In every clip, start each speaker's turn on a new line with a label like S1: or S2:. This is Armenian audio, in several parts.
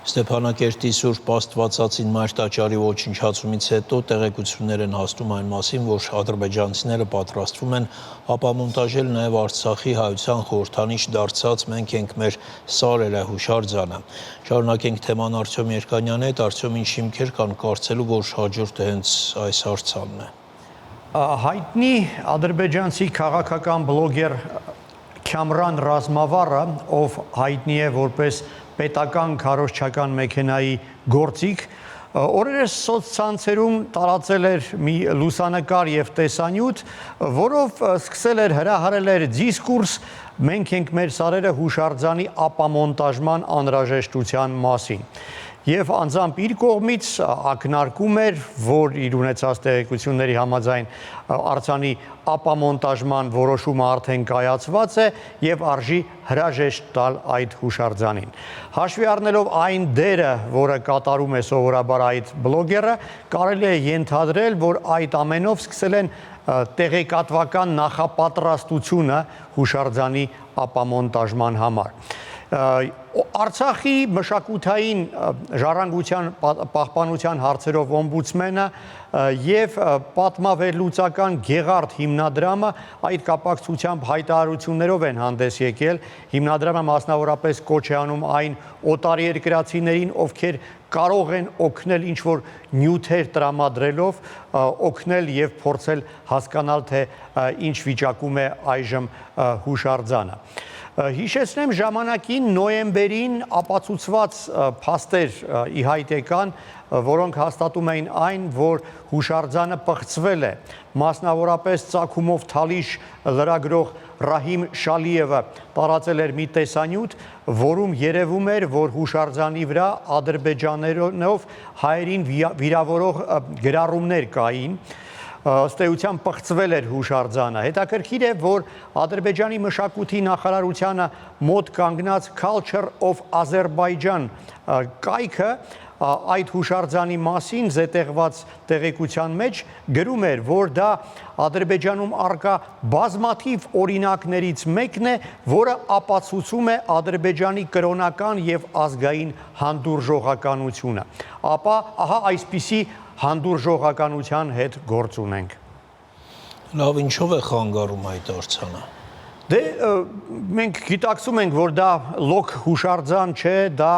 S1: Ստեփանակերտի Սուրբ Աստվածածին Մայր տաճարի ոչնչացումից հետո տեղեկություններ են հասնում այն մասին, որ ադրբեջանցիները պատրաստվում են ապամոնտաժել նաև Արցախի հայության խորհրդանիշ դարձած «Մենք ենք մեր սարերը» հուշարձանը։ Շարունակենք թեման Արտյոմ Երկանյանի հետ, Արտյոմ, ինչ հիմքեր կան կարծելու, որ հաջորդը հենց այս հարցանն է։
S2: Հայտնի ադրբեջանցի քաղաքական բլոգեր Քամրան Ռազմավարը, ով հայտնի է որպես պետական քարոզչական մեքենայի գործիք, օրերս սոցցանցերում տարածել էր մի լուսանկար եւ տեսանյութ, որով սկսել էր հրահարել էր դիսկուրս «Մենք ենք մեր սարերը» հուշարձանի ապամոնտաժման անհրաժեշտության մասին։ Եվ անձամբ իր կողմից ակնարկում էր, որ իր ունեցած տեղեկությունների համաձայն արձանի ապամոնտաժման որոշումը արդեն կայացված է եւ արժի հրաժեշտ տալ այդ հուշարձանին։ Հաշվի առնելով այն դերը, որը կատարում է սովորաբար այդ բլոգերը, կարելի է ենթադրել, որ այդ ամենով սկսել են տեղեկատվական նախապատրաստությունը հուշարձանի ապամոնտաժման համար։ Արցախի մշակութային ժառանգության պահպանության հարցերով օմբուդսմենը եւ պատմավերլուծական Գեղարդ հիմնադրամը այդ կապակցությամբ հայտարարություններով են հանդես եկել։ Հիմնադրամը մասնավորապես կոչ է անում այն օտարերկրացիներին, ովքեր կարող են օգնել ինչ-որ նյութեր տրամադրելով, օգնել եւ փորձել հասկանալ, թե ինչ վիճակում է այժմ հուշարձանը։ Հիշեցնեմ, ժամանակին նոյեմբերին ապացուցված փաստեր ի հայտ եկան, որոնք հաստատում էին այն, որ հուշարձանը պղծվել է։ Մասնավորապես ծագումով Թալիշ լրագրող Ռահիմ Շալիևը տարածել էր մի տեսանյութ, որում երևում էր, որ հուշարձանի վրա ադրբեջաներով հայերին վիրավորող գրառումներ կային։ Ըստ էության պղծվել էր հուշարձանը։ Հետաքրքիր է, որ Ադրբեջանի մշակույթի նախարարությանը մոտ կանգնած Culture of Azerbaijan կայքը այդ հուշարձանի մասին զետեղված տեղեկության մեջ գրում էր, որ դա Ադրբեջանում առկա բազմաթիվ օրինակներից մեկն է, որը ապացուցում է Ադրբեջանի կրոնական եւ ազգային հանդուրժողականությունը։ Ապա ահա այսպիսի հանդուրժողականության հետ գործ ունենք։
S1: Լավ, ինչով է խանգարում այդ արձանը։
S2: Դե մենք գիտակցում ենք, որ դա լոկ հուշարձան չէ, դա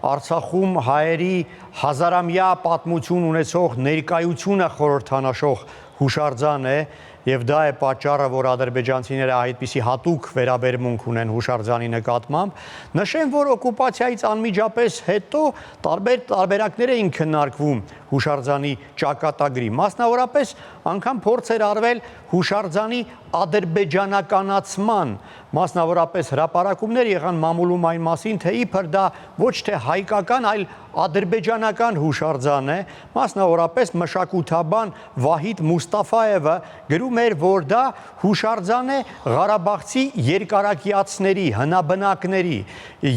S2: Արցախում հայերի հազարամյա պատմություն ունեցող ներկայությունը խորհրդանշող հուշարձան է, եւ դա է պատճառը, որ ադրբեջանցիները այդպիսի հատուկ վերաբերմունք ունեն հուշարձանի նկատմամբ։ Նշեմ, որ օկուպացիայից անմիջապես հետո տարբերակներ էին քննարկվում հուշարձանի ճակատագրի։ Մասնավորապես անգամ փորձ էր արվել հուշարձանի ադրբեջանականացման, մասնավորապես հրապարակումներ եղան մամուլում այն մասին, թե իբր դա ոչ թե հայկական, այլ ադրբեջանական հուշարձան է, մասնավորապես մշակութաբան Վահիդ Մուստաֆաևը գրում էր, որ դա հուշարձան է Ղարաբաղցի երկարակյացների, հնաբնակների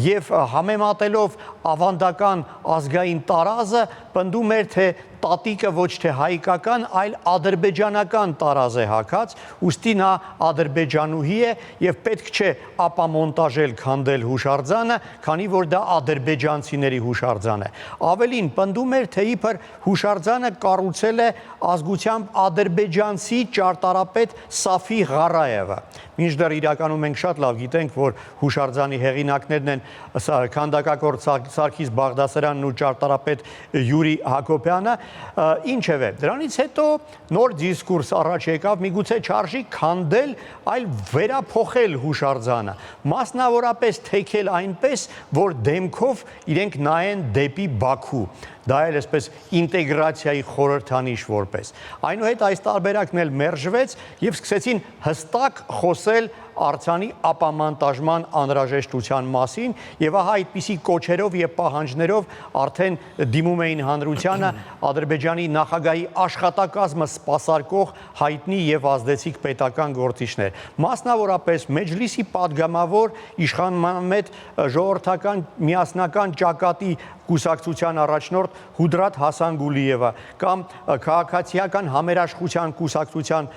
S2: եւ համեմատելով ավանդական ազգային տարազը պնդում էր, թե տատիկը ոչ թե հայկական, այլ ադրբեջանական տարազ է հագած, ուստի նա ադրբեջանուհի է եւ պետք չէ ապամոնտաժել, քանդել հուշարձանը, քանի որ դա ադրբեջանցիների հուշարձան է։ Ավելին պնդում էր, թե իբր հուշարձանը կառուցել է ազգությամբ ադրբեջանցի ճարտարապետ Սաֆի Ղարաևը։ Մինչդեռ իրականում մենք շատ լավ գիտենք, որ հուշարձանի հեղինակներն են քանդակագործ Սարգիս Բաղդասարյանն ու ճարտարապետ Յուրի Հակոբյանը։ Ինչևէ, դրանից հետո նոր դիսկուրս առաջ եկավ, միգուցե չարժի քանդել, այլ վերափոխել հուշարձանը, մասնավորապես թեքել այնպես, որ դեմքով իրենք նայեն դեպի Բաքու։ Դա էլ այսպես ինտեգրացիայի խորհրդանիշ որպես։ Այնուհետ այս տարբերակն էլ մերժվեց եւ սկսեցին հստակ խոսել արձանի ապամոնտաժման անհրաժեշտության մասին եւ ահա այդպիսի կոչերով եւ պահանջներով արդեն դիմում էին հանրությանը Ադրբեջանի նախագահի աշխատակազմը սպասարկող հայտնի եւ ազդեցիկ պետական գործիչներ, մասնավորապես Մեջլիսի падգամավոր իշխանամետ ժողովրդական միասնական ճակատի կուսակցության առաջնորդ Հուդրաթ Հասանգուլիևը կամ քաղաքացիական համերաշխության կուսակցության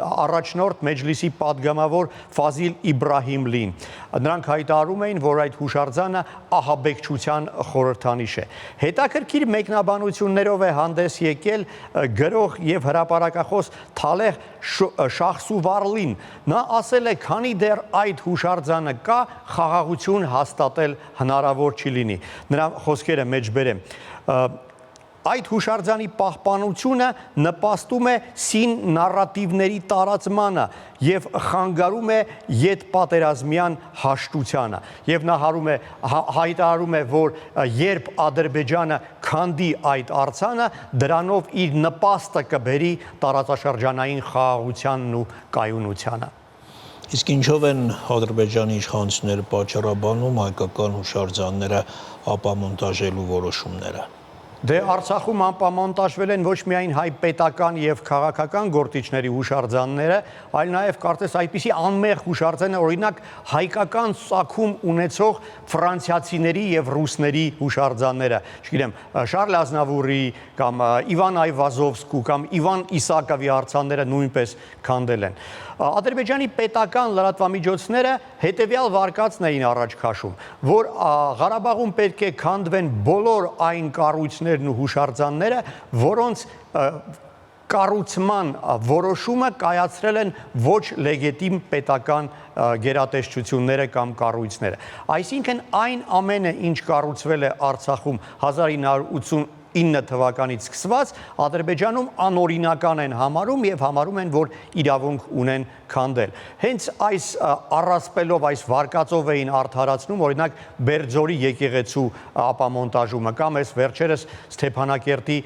S2: առաջնորդ Մեջլիսի պատգամավոր Ֆազիլ Իբրահիմլին։ Նրանք հայտարարում էին, որ այդ հուշարձանը ահաբեկչության խորհրդանիշ է։ Հետաքրքիր մեկնաբանություններով է հանդես եկել գրող եւ հրապարակախոս Թալեհ Շախսուվարլին։ Նա ասել է, քանի դեռ այդ հուշարձանը կա, խաղաղություն հաստատել հնարավոր չի լինի։ Նրա խոսքերը մեջ բերեմ։ Այդ հուշարձանի պահպանությունը նպաստում է սին նարատիվների տարածմանը եւ խանգարում է յետպատերազմյան հաշտությանը։ Եվ նա հայտարարում է, որ երբ Ադրբեջանը քանդի այդ արձանը, դրանով իր նպաստը կբերի տարածաշրջանային խաղաղությանն ու կայունությանը։
S1: Իսկ ինչով են Ադրբեջանի իշխանությունները պատճառաբանում հայկական հուշարձանները ապամոնտաժելու որոշումները։
S2: Դե Արցախում ապամոնտաժվել են ոչ միայն հայ պետական եւ քաղաքական գործիչների հուշարձանները, այլ նաեւ կարծես այդպիսի անմեղ հուշարձաններ, օրինակ հայկական ծագում ունեցող ֆրանսիացիների եւ ռուսների հուշարձանները, չգիտեմ, Շարլ Ազնավուրի կամ Իվան Այվազովսկու կամ Իվան Իսակովի արձանները նույնպես քանդել են։ Ադրբեջանի պետական լրատվամիջոցները հետևյալ վարկածն էին առաջ քաշում, որ Ղարաբաղում պետք է քանդվեն բոլոր այն կառույցներն ու հուշարձանները, որոնց կառուցման որոշումը կայացրել են ոչ լեգիտիմ պետական գերատեսչությունները կամ կառույցները։ Այսինքն այն ամենը, ինչ կառուցվել է Արցախում 1989 թվականից սկսված, Ադրբեջանում անօրինական են համարում եւ համարում են, որ իրավունք ունեն քանդել։ Հենց այս առասպելով, այս վարկածով էին արդարացնում, օրինակ Բերձորի եկեղեցու ապամոնտաժումը կամ այս վերջերս Ստեփանակերտի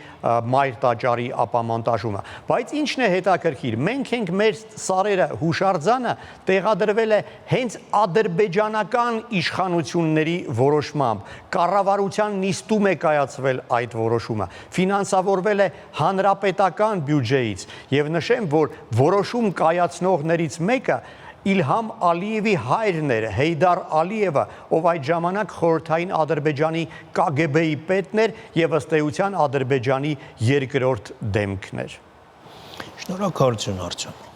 S2: Մայր տաճարի ապամոնտաժումը։ Բայց ինչն է հետաքրքիր, մենք ենք մեր սարերը հուշարձանը տեղադրվել է հենց ադրբեջանական իշխանությունների որոշմամբ, կառավարության նիստում է կայացվել այդ որոշումը, ֆինանսավորվել է հանրապետական բյուջեից եւ նշեմ, որ որոշում կայացնողներից մեկը Իլհամ Ալիևի հայրն էր, Հեյդար Ալիևը, ով այդ ժամանակ խորհրդային Ադրբեջանի KGB-ի պետն էր եւ ըստ էության Ադրբեջանի երկրորդ դեմքն էր։
S1: Շնորհակալություն, Արտյոմ։